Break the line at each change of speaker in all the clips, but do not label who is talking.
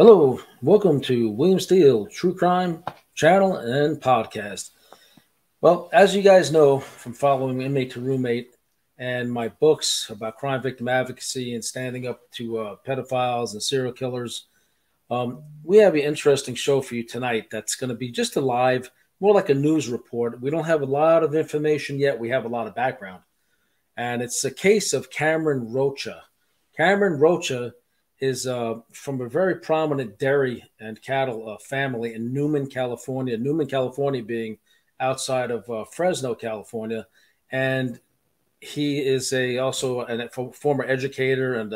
Hello, welcome to William Steele True Crime channel and podcast. Well, as you guys know from following Inmate to Roommate and my books about crime victim advocacy and standing up to pedophiles and serial killers, we have an interesting show for you tonight that's going to be just a live, more like a news report. We don't have a lot of information yet. We have a lot of background. And it's a case of Cameron Rocha. Cameron Rocha is from a very prominent dairy and cattle family in Newman, California. Newman, California being outside of Fresno, California. And he is also a former educator and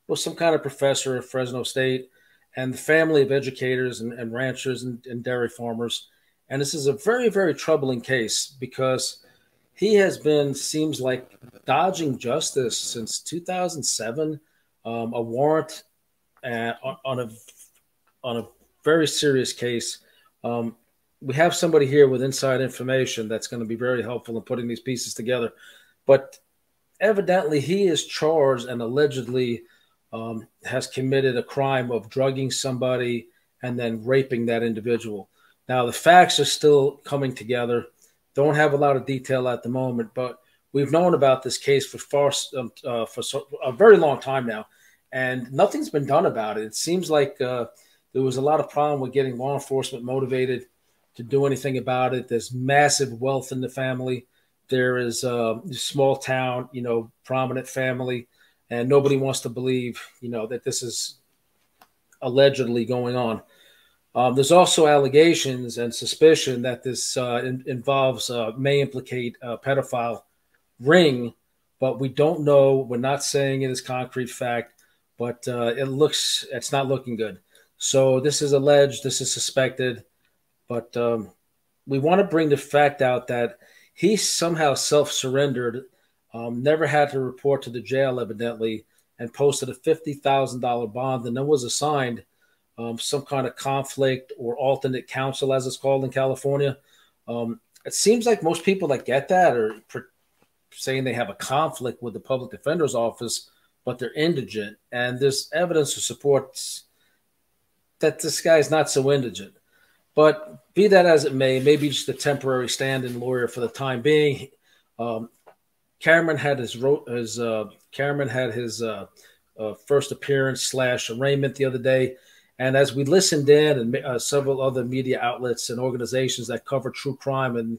was some kind of professor at Fresno State, and the family of educators and ranchers and dairy farmers. And this is a very, very troubling case because he has been, seems like, dodging justice since 2007. A warrant on a very serious case. We have somebody here with inside information that's going to be very helpful in putting these pieces together. But evidently, he is charged and allegedly has committed a crime of drugging somebody and then raping that individual. Now, the facts are still coming together. Don't have a lot of detail at the moment, but we've known about this case for a very long time now, and nothing's been done about it. It seems like there was a lot of problem with getting law enforcement motivated to do anything about it. There's massive wealth in the family. There is a small town, prominent family, and nobody wants to believe, that this is allegedly going on. There's also allegations and suspicion that this may implicate a pedophile ring, but we don't know. We're not saying it is concrete fact, but it's not looking good. So this is alleged, this is suspected, but we want to bring the fact out that he somehow self-surrendered, never had to report to the jail evidently, and posted a $50,000 bond, and then was assigned some kind of conflict or alternate counsel, as it's called in California. It seems like most people that get that are saying they have a conflict with the public defender's office, but they're indigent. And there's evidence to support that this guy's not so indigent. But be that as it may, maybe just a temporary stand-in lawyer for the time being. Cameron had his first appearance / arraignment the other day. And as we listened in, and several other media outlets and organizations that cover true crime and,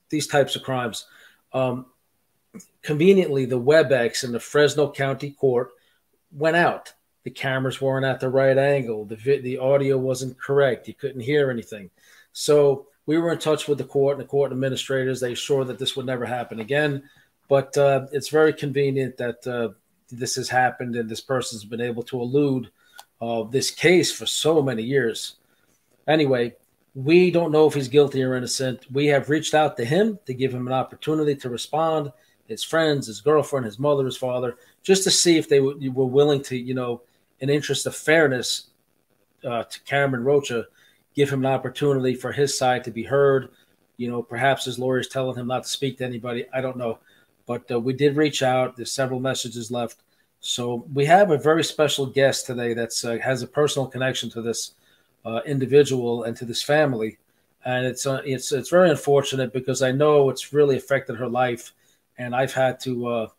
these types of crimes, conveniently, the WebEx in the Fresno County Court went out. The cameras weren't at the right angle. The audio wasn't correct. You couldn't hear anything. So we were in touch with the court and the court administrators. They assured that this would never happen again. But it's very convenient that this has happened and this person's been able to elude this case for so many years. Anyway, we don't know if he's guilty or innocent. We have reached out to him to give him an opportunity to respond, his friends, his girlfriend, his mother, his father, just to see if they were willing to, in interest of fairness to Cameron Rocha, give him an opportunity for his side to be heard. Perhaps his lawyer's telling him not to speak to anybody. I don't know. But we did reach out. There's several messages left. So we have a very special guest today that has a personal connection to this individual and to this family, and it's very unfortunate because I know it's really affected her life, and I've had to,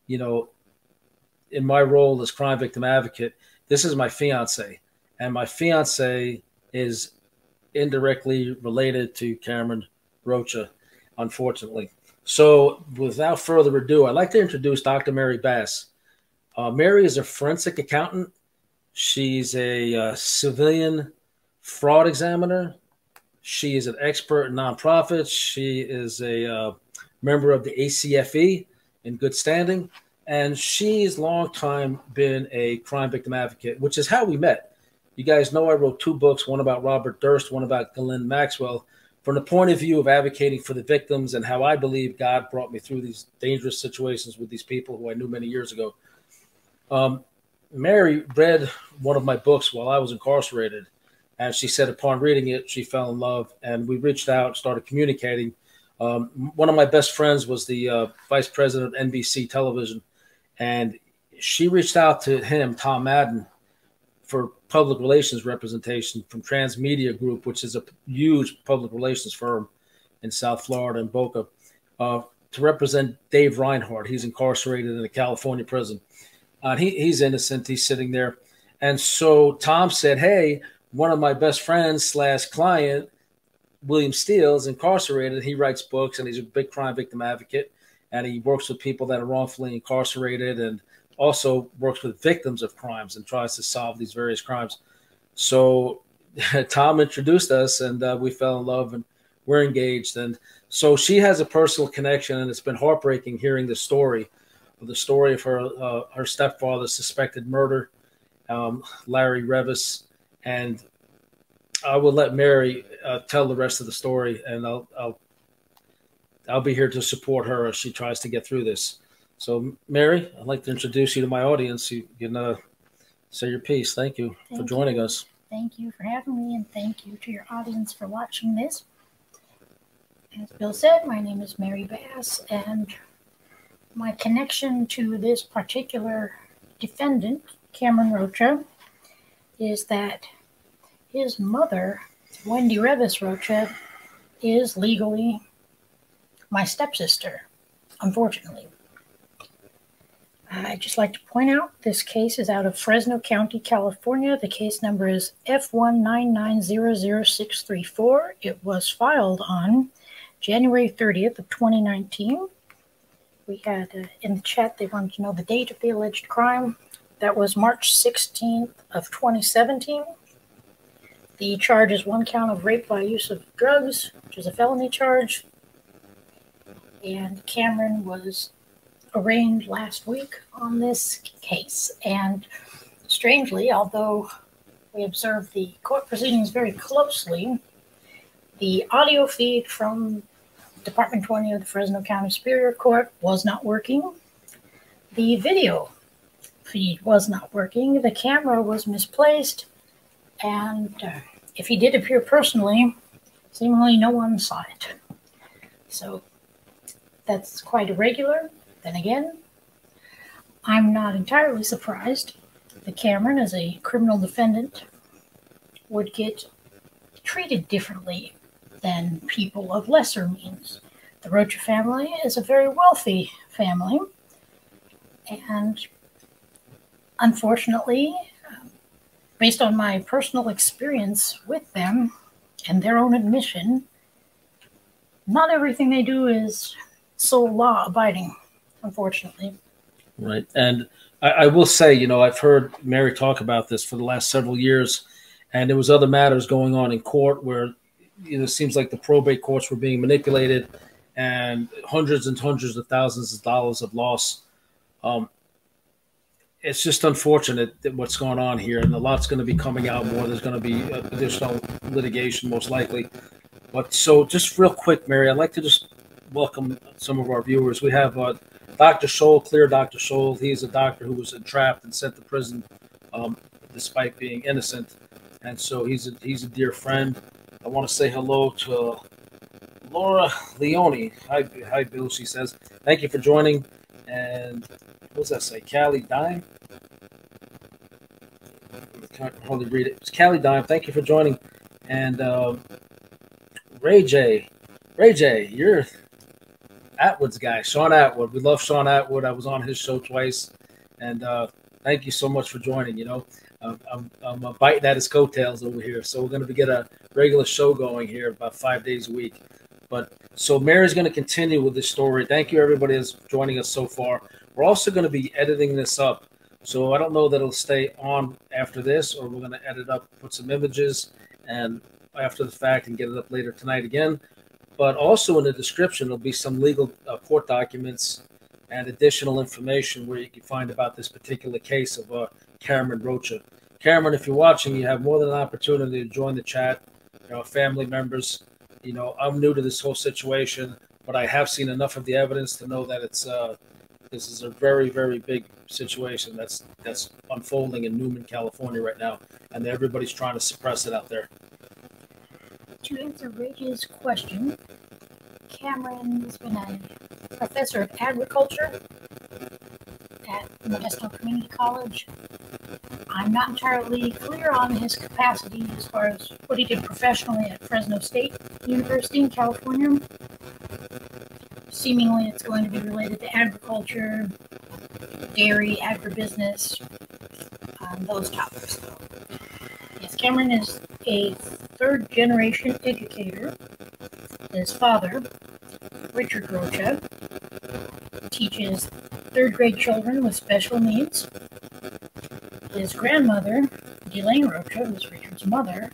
in my role as crime victim advocate, this is my fiance, and my fiance is indirectly related to Cameron Rocha, unfortunately. So without further ado, I'd like to introduce Dr. Mary Bass. Mary is a forensic accountant. She's a civilian fraud examiner. She is an expert in nonprofits. She is a member of the ACFE in good standing. And she's long time been a crime victim advocate, which is how we met. You guys know I wrote 2 books, one about Robert Durst, one about Ghislaine Maxwell, from the point of view of advocating for the victims and how I believe God brought me through these dangerous situations with these people who I knew many years ago. Mary read one of my books while I was incarcerated, and she said upon reading it, she fell in love, and we reached out, started communicating. One of my best friends was the vice president of NBC television, and she reached out to him, Tom Madden, for public relations representation from Transmedia Group, which is a huge public relations firm in South Florida and Boca, to represent Dave Reinhardt. He's incarcerated in a California prison. He's innocent. He's sitting there. And so Tom said, hey, one of my best friends / client, William Steele, is incarcerated. He writes books, and he's a big crime victim advocate. And he works with people that are wrongfully incarcerated and also works with victims of crimes and tries to solve these various crimes. So Tom introduced us, and we fell in love, and we're engaged. And so she has a personal connection, and it's been heartbreaking hearing the story of her stepfather's suspected murder, Larry Revis. And I will let Mary tell the rest of the story, and I'll be here to support her as she tries to get through this. So, Mary, I'd like to introduce you to my audience. You can say your piece. Thank you for joining us.
Thank you for having me, and thank you to your audience for watching this. As Bill said, my name is Mary Bass, and my connection to this particular defendant, Cameron Rocha, is that his mother, Wendy Revis Rocha, is legally my stepsister, unfortunately. I'd just like to point out this case is out of Fresno County, California. The case number is F199000634. It was filed on January 30th of 2019. We had in the chat, they wanted to know the date of the alleged crime. That was March 16th of 2017. The charge is 1 count of rape by use of drugs, which is a felony charge. And Cameron was arraigned last week on this case. And strangely, although we observed the court proceedings very closely, the audio feed from Department 20 of the Fresno County Superior Court was not working. The video feed was not working. The camera was misplaced. And if he did appear personally, seemingly no one saw it. So that's quite irregular. Then again, I'm not entirely surprised that Cameron, as a criminal defendant, would get treated differently than people of lesser means. The Rocha family is a very wealthy family, and unfortunately, based on my personal experience with them and their own admission, not everything they do is so law-abiding, unfortunately.
Right. And I will say, I've heard Mary talk about this for the last several years, and there was other matters going on in court where it seems like the probate courts were being manipulated and hundreds and hundreds of thousands of dollars of loss. It's just unfortunate that what's going on here, and a lot's going to be coming out more. There's going to be additional litigation, most likely. But so just real quick, Mary, I'd like to just welcome some of our viewers. We have Dr. Scholl, Clear Dr. Scholl. He's a doctor who was entrapped and sent to prison despite being innocent. And so he's a dear friend. I want to say hello to Laura Leone. Hi, Bill, she says. Thank you for joining. And what does that say? Callie Dime? I can't hardly read it. It's Callie Dime. Thank you for joining. And Ray J, you're Atwood's guy, Sean Atwood. We love Sean Atwood. I was on his show twice. And thank you so much for joining. I'm biting at his coattails over here. So we're going to get a regular show going here about 5 days a week. But so Mary's going to continue with this story. Thank you, everybody, that's joining us so far. We're also going to be editing this up. So I don't know that it'll stay on after this, or we're going to edit up, put some images and after the fact and get it up later tonight again. But also in the description, there'll be some legal court documents and additional information where you can find about this particular case of Cameron Rocha. Cameron, if you're watching, you have more than an opportunity to join the chat. Family members. I'm new to this whole situation, but I have seen enough of the evidence to know that this is a very, very big situation that's unfolding in Newman, California right now, and everybody's trying to suppress it out there.
To answer Ray's question, Cameron has been a professor of agriculture at Modesto Community College. I'm not entirely clear on his capacity as far as what he did professionally at Fresno State University in California. Seemingly it's going to be related to agriculture, dairy, agribusiness, those topics. Yes, Cameron is a third-generation educator. His father, Richard Rocha, teaches third-grade children with special needs. His grandmother, Elaine Rocha, who's Richard's mother,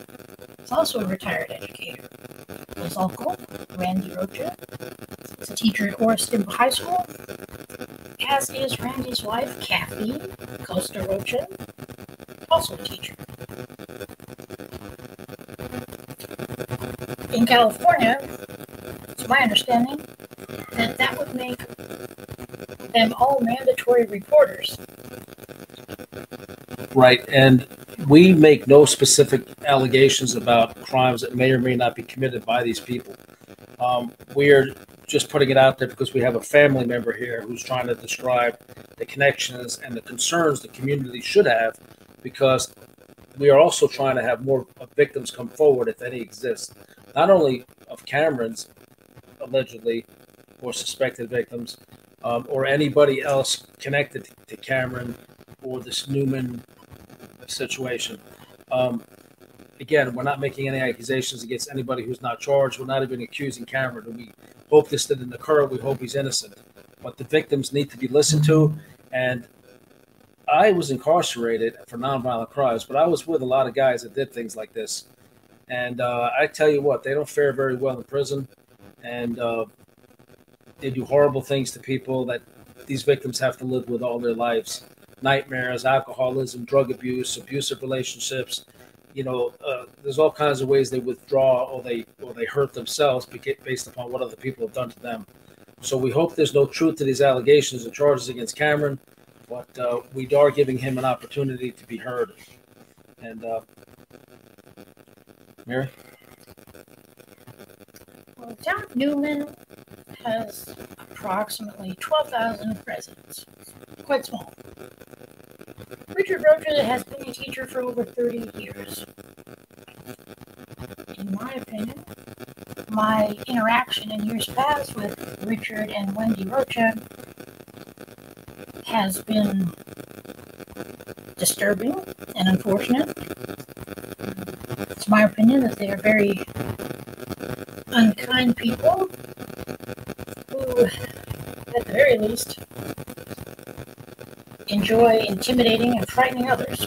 is also a retired educator. His uncle, Randy Rocha, is a teacher at Orriston High School, as is Randy's wife, Kathy Costa Rocha, also a teacher. In California, it's my understanding that that would make them all mandatory reporters.
Right, and we make no specific allegations about crimes that may or may not be committed by these people. We are just putting it out there because we have a family member here who's trying to describe the connections and the concerns the community should have, because we are also trying to have more victims come forward, if any exist, not only of Cameron's allegedly or suspected victims, or anybody else connected to Cameron or this Newman situation. Again, we're not making any accusations against anybody who's not charged. We're not even accusing Cameron. We hope this didn't occur. We hope he's innocent. But the victims need to be listened to. And I was incarcerated for nonviolent crimes, but I was with a lot of guys that did things like this. And I tell you what, they don't fare very well in prison. And they do horrible things to people that these victims have to live with all their lives. Nightmares, alcoholism, drug abuse, abusive relationships. There's all kinds of ways they withdraw or they hurt themselves based upon what other people have done to them. So we hope there's no truth to these allegations and charges against Cameron, but we are giving him an opportunity to be heard. And Mary?
Well, the town of Newman has approximately 12,000 residents. Quite small. Richard Rocha has been a teacher for over 30 years. In my opinion, my interaction in years past with Richard and Wendy Rocha has been disturbing and unfortunate. It's my opinion that they are very unkind people who, at the very least, enjoy intimidating and frightening others.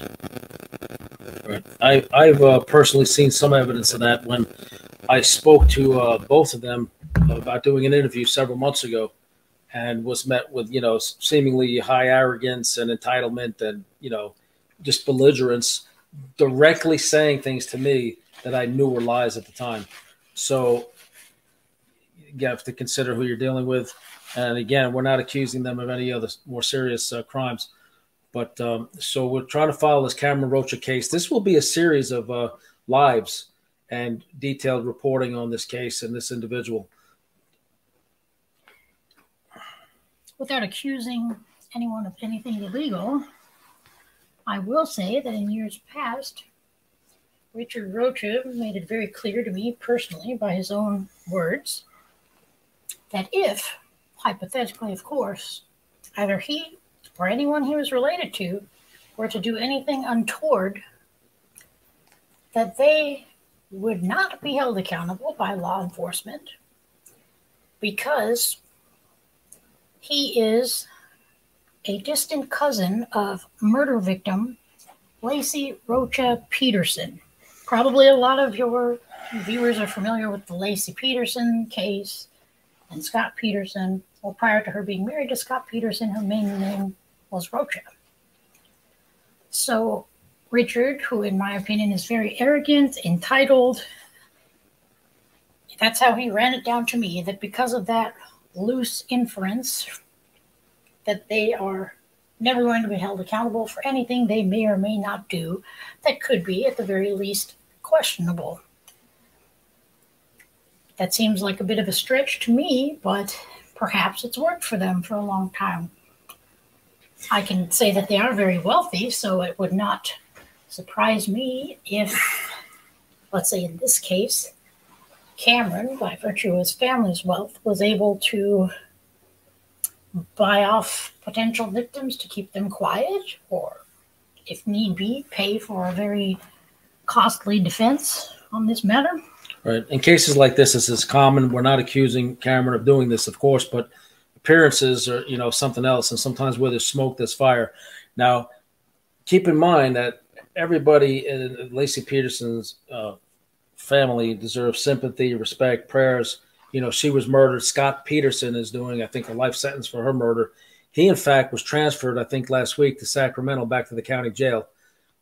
Right. I've personally seen some evidence of that when I spoke to both of them about doing an interview several months ago, and was met with, seemingly high arrogance and entitlement and, just belligerence, directly saying things to me that I knew were lies at the time. So you have to consider who you're dealing with. And again, we're not accusing them of any other more serious crimes. But so we're trying to follow this Cameron Rocha case. This will be a series of lives and detailed reporting on this case and this individual.
Without accusing anyone of anything illegal, I will say that in years past, Richard Rocha made it very clear to me personally, by his own words, that if, hypothetically of course, either he or anyone he was related to were to do anything untoward, that they would not be held accountable by law enforcement because he is a distant cousin of murder victim Lacey Rocha Peterson. Probably a lot of your viewers are familiar with the Lacey Peterson case and Scott Peterson. Well, prior to her being married to Scott Peterson, her maiden name was Rocha. So Richard, who in my opinion is very arrogant, entitled, that's how he ran it down to me, that because of that loose inference that they are never going to be held accountable for anything they may or may not do that could be, at the very least, questionable. That seems like a bit of a stretch to me, but perhaps it's worked for them for a long time. I can say that they are very wealthy, so it would not surprise me if, let's say in this case, Cameron, by virtue of his family's wealth, was able to buy off potential victims to keep them quiet, or, if need be, pay for a very costly defense on this matter.
Right. In cases like this is common. We're not accusing Cameron of doing this, of course, but appearances are, something else. And sometimes where there's smoke, there's fire. Now, keep in mind that everybody in Lacey Peterson's family deserves sympathy, respect, prayers. She was murdered. Scott Peterson is doing, I think, a life sentence for her murder. He, in fact, was transferred, I think, last week to Sacramento, back to the county jail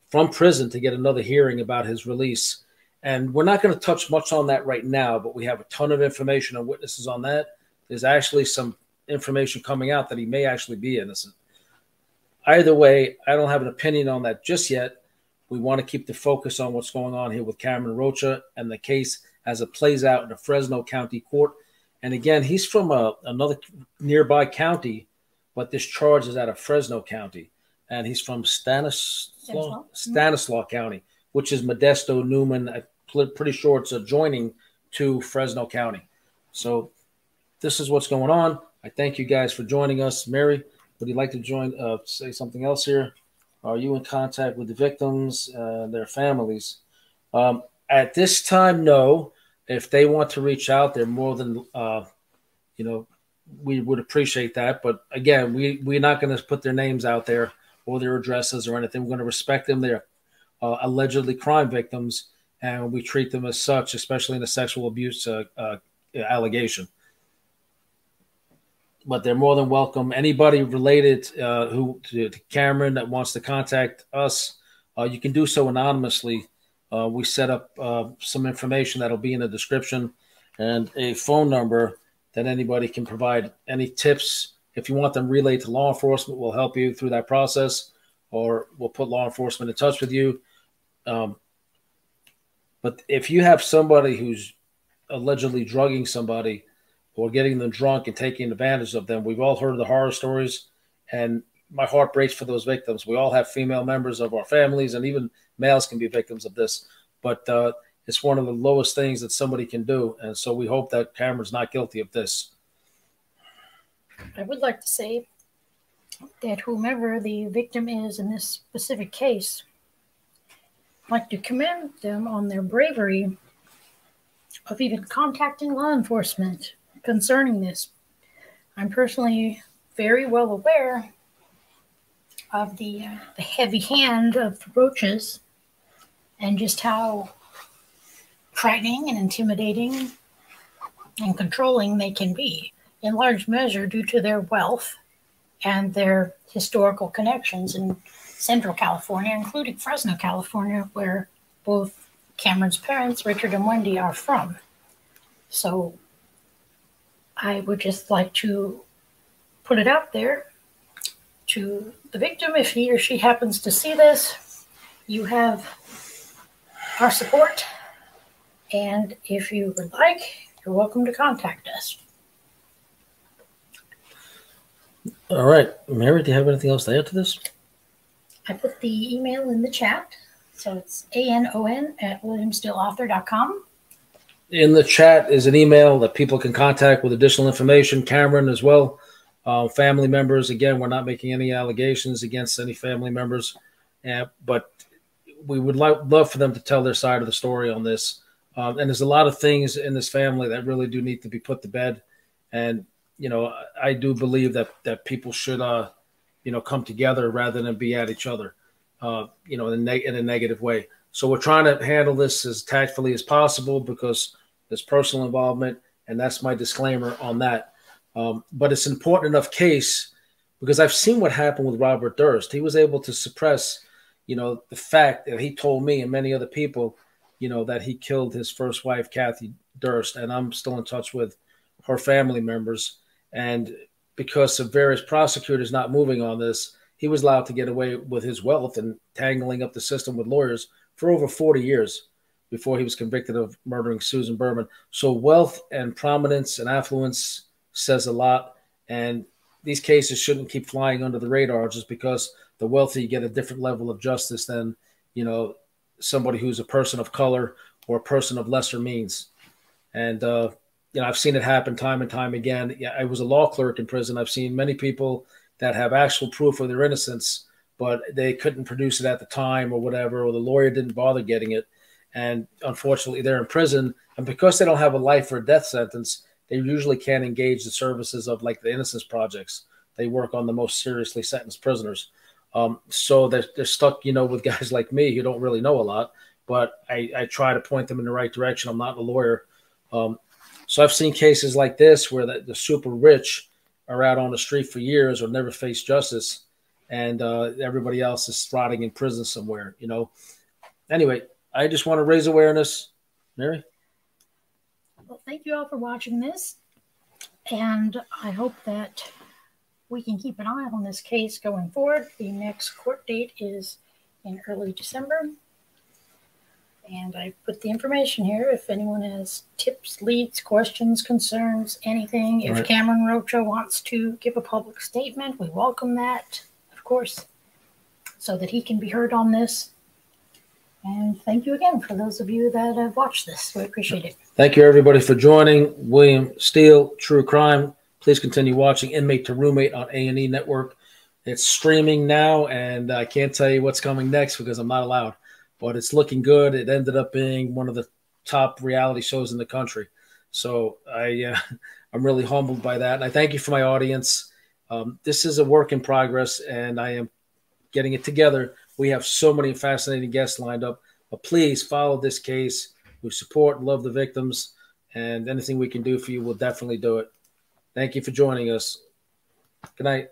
from prison to get another hearing about his release. And we're not going to touch much on that right now, but we have a ton of information and witnesses on that. There's actually some information coming out that he may actually be innocent. Either way, I don't have an opinion on that just yet. We want to keep the focus on what's going on here with Cameron Rocha and the case as it plays out in the Fresno County Court. And again, he's from another nearby county, but this charge is out of Fresno County. And he's from Stanislaus County, which is Modesto, Newman. I'm pretty sure it's adjoining to Fresno County. So this is what's going on. I thank you guys for joining us. Mary, would you like to say something else here? Are you in contact with the victims, their families? At this time, no. If they want to reach out, they're more than, we would appreciate that. But again, we're not going to put their names out there or their addresses or anything. We're going to respect them. They're allegedly crime victims, and we treat them as such, especially in a sexual abuse allegation. But they're more than welcome. Anybody related to Cameron that wants to contact us, you can do so anonymously. We set up some information that'll be in the description and a phone number that anybody can provide any tips. If you want them relayed to law enforcement, we'll help you through that process, or we'll put law enforcement in touch with you. But if you have somebody who's allegedly drugging somebody or getting them drunk and taking advantage of them, we've all heard the horror stories, and my heart breaks for those victims. We all have female members of our families, and even males can be victims of this. But it's one of the lowest things that somebody can do, and so we hope that Cameron's not guilty of this.
I would like to say that whomever the victim is in this specific case, I'd like to commend them on their bravery of even contacting law enforcement concerning this. I'm personally very well aware of the heavy hand of the Rochas and just how frightening and intimidating and controlling they can be, in large measure due to their wealth and their historical connections in Central California, including Fresno, California, where both Cameron's parents, Richard and Wendy, are from. So I would just like to put it out there to the victim, if he or she happens to see this, you have our support. And if you would like, you're welcome to contact us.
All right. Mary, do you have anything else to add to this?
I put the email in the chat. So it's anon@williamsteeleauthor.com.
In the chat is an email that people can contact with additional information. Cameron as well. Family members. Again, we're not making any allegations against any family members, but we would love for them to tell their side of the story on this. And there's a lot of things in this family that really do need to be put to bed. And, I do believe that people should, come together rather than be at each other, in a negative way. So we're trying to handle this as tactfully as possible because there's personal involvement, and that's my disclaimer on that. But it's an important enough case because I've seen what happened with Robert Durst. He was able to suppress, the fact that he told me and many other people, that he killed his first wife, Kathy Durst, and I'm still in touch with her family members. And because of various prosecutors not moving on this, he was allowed to get away with his wealth and tangling up the system with lawyers for over 40 years before he was convicted of murdering Susan Berman. So wealth and prominence and affluence says a lot. And these cases shouldn't keep flying under the radar just because the wealthy get a different level of justice than, somebody who's a person of color or a person of lesser means. And, I've seen it happen time and time again. Yeah, I was a law clerk in prison. I've seen many people that have actual proof of their innocence, but they couldn't produce it at the time or whatever, or the lawyer didn't bother getting it. And unfortunately, they're in prison. And because they don't have a life or death sentence, they usually can't engage the services of like the Innocence Projects. They work on the most seriously sentenced prisoners. So they're stuck, with guys like me who don't really know a lot, but I try to point them in the right direction. I'm not a lawyer. So I've seen cases like this where the super rich are out on the street for years or never face justice, and everybody else is rotting in prison somewhere, Anyway, I just want to raise awareness. Mary?
Well, thank you all for watching this, and I hope that we can keep an eye on this case going forward. The next court date is in early December, and I put the information here if anyone has tips, leads, questions, concerns, anything. If
Right.
Cameron Rocha wants to give a public statement, we welcome that, of course, so that he can be heard on this. And thank you again for those of you that have watched this. We appreciate it.
Thank you, everybody, for joining. William Steele, True Crime. Please continue watching Inmate to Roommate on A&E Network. It's streaming now, and I can't tell you what's coming next because I'm not allowed. But it's looking good. It ended up being one of the top reality shows in the country. So I'm really humbled by that. And I thank you for my audience. This is a work in progress, and I am getting it together. We have so many fascinating guests lined up. But please follow this case. We support and love the victims, and anything we can do for you, we'll definitely do it. Thank you for joining us. Good night.